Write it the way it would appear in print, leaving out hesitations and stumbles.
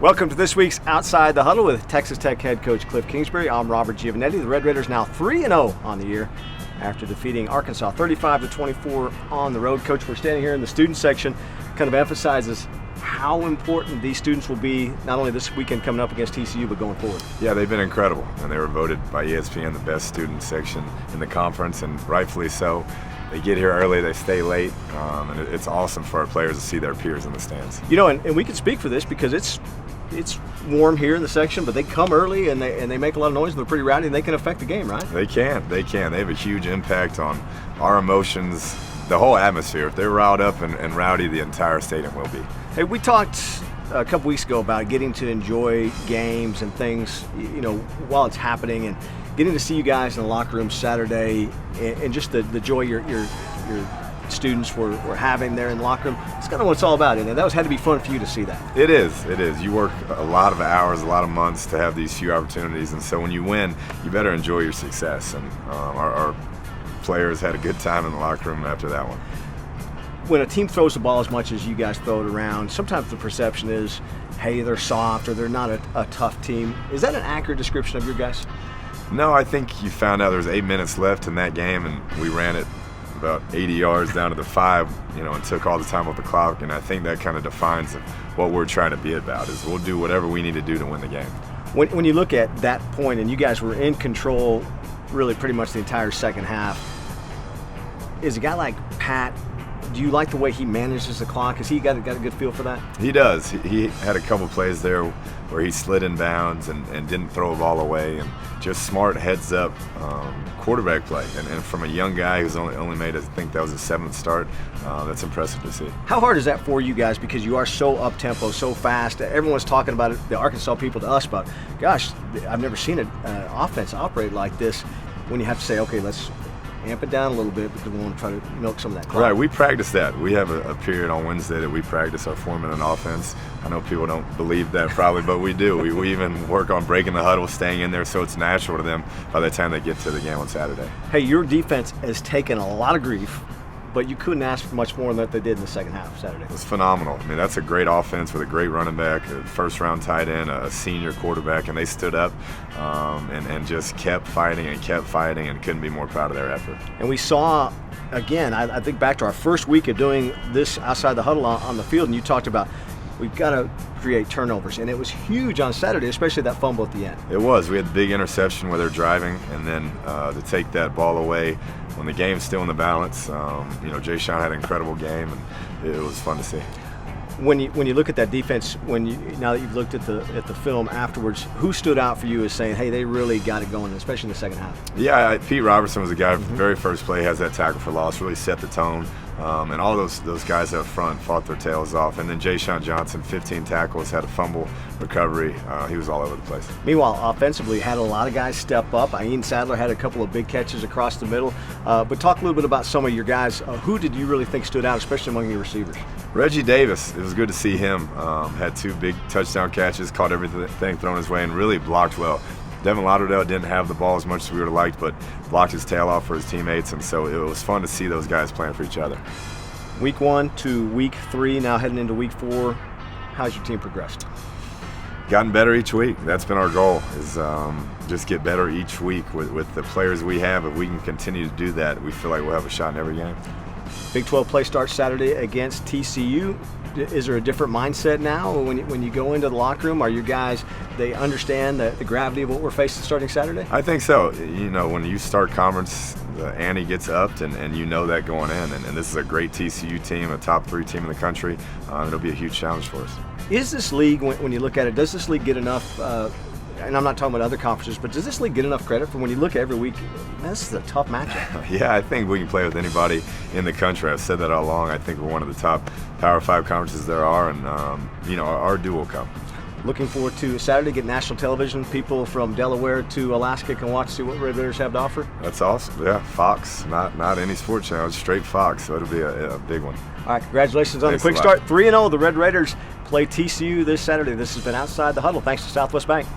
Welcome to this week's Outside the Huddle with Texas Tech head coach Cliff Kingsbury. I'm Robert Giovanetti. The Red Raiders now 3-0 on the year after defeating Arkansas 35-24 on the road. Coach, we're standing here in the student section, kind of emphasizes how important these students will be, not only this weekend coming up against TCU, but going forward. Yeah, they've been incredible, and they were voted by ESPN the best student section in the conference, and rightfully so. They get here early, they stay late, and it's awesome for our players to see their peers in the stands. You know, and we can speak for this because it's warm here in the section, but they come early and they make a lot of noise and they're pretty rowdy and they can affect the game, right? They can. They have a huge impact on our emotions, the whole atmosphere. If they're riled up and rowdy, the entire stadium will be. Hey, we talked a couple weeks ago about getting to enjoy games and things, you know, while it's happening, and getting to see you guys in the locker room Saturday and just the joy your students were having there in the locker room. It's kind of what it's all about, and that had to be fun for you to see that. It is. You work a lot of hours, a lot of months to have these few opportunities, and so when you win, you better enjoy your success, and our players had a good time in the locker room after that one. When a team throws the ball as much as you guys throw it around, sometimes the perception is, hey, they're soft or they're not a tough team. Is that an accurate description of your guys? No, I think you found out there was 8 minutes left in that game, and we ran it about 80 yards down to the 5, and took all the time off the clock, and I think that kind of defines what we're trying to be about, is we'll do whatever we need to do to win the game. When you look at that point, and you guys were in control really pretty much the entire second half, is a guy like Pat, do you like the way he manages the clock? Has he got a good feel for that? He does. He had a couple plays there where he slid in bounds and didn't throw a ball away, and just smart heads up quarterback play. And from a young guy who's only made, I think that was his 7th start, that's impressive to see. How hard is that for you guys? Because you are so up-tempo, so fast. Everyone's talking about it, the Arkansas people to us, about, gosh, I've never seen an offense operate like this, when you have to say, okay, let's amp it down a little bit because we want to try to milk some of that clock. Right, we practice that. We have a period on Wednesday that we practice our 4-minute offense. I know people don't believe that probably, but we do. We even work on breaking the huddle, staying in there so it's natural to them by the time they get to the game on Saturday. Hey, your defense has taken a lot of grief, but you couldn't ask for much more than what they did in the second half Saturday. It was phenomenal. I mean, that's a great offense with a great running back, a first-round tight end, a senior quarterback, and they stood up and just kept fighting and couldn't be more proud of their effort. And we saw, again, I think back to our first week of doing this Outside the Huddle on the field, and you talked about we've got to create turnovers, and it was huge on Saturday, especially that fumble at the end. It was. We had the big interception where they're driving, and then to take that ball away when the game's still in the balance. Jay Sean had an incredible game, and it was fun to see. When you look at that defense, now that you've looked at the film afterwards, who stood out for you as saying, hey, they really got it going, especially in the second half? Yeah, Pete Robertson was a guy, the very first play, has that tackle for loss, really set the tone. And all those guys up front fought their tails off. And then Jay Sean Johnson, 15 tackles, had a fumble recovery. He was all over the place. Meanwhile, offensively, had a lot of guys step up. Ian Sadler had a couple of big catches across the middle. But talk a little bit about some of your guys. Who did you really think stood out, especially among your receivers? Reggie Davis, it was good to see him. Had 2 big touchdown catches, caught everything thrown his way, and really blocked well. Devin Lauderdale didn't have the ball as much as we would have liked, but blocked his tail off for his teammates, and so it was fun to see those guys playing for each other. Week 1 to week 3, now heading into week 4, how's your team progressed? Gotten better each week. That's been our goal, is just get better each week with the players we have. If we can continue to do that, we feel like we'll have a shot in every game. Big 12 play starts Saturday against TCU. Is there a different mindset now when you go into the locker room? Are your guys, they understand the gravity of what we're facing starting Saturday? I think so. When you start conference, the ante gets upped, and you know that going in. And this is a great TCU team, a top 3 team in the country. It'll be a huge challenge for us. Is this league, when you look at it, does this league get enough, and I'm not talking about other conferences, but does this league get enough credit for when you look at every week, man, this is a tough matchup? Yeah, I think we can play with anybody in the country. I've said that all along. I think we're one of the top Power 5 conferences there are, and our due will come. Looking forward to Saturday, get national television. People from Delaware to Alaska can watch, see what Red Raiders have to offer. That's awesome. Yeah, Fox, not any sports channel, straight Fox, so it'll be a big one. All right, congratulations on the quick start. 3-0, the Red Raiders play TCU this Saturday. This has been Outside the Huddle. Thanks to Southwest Bank.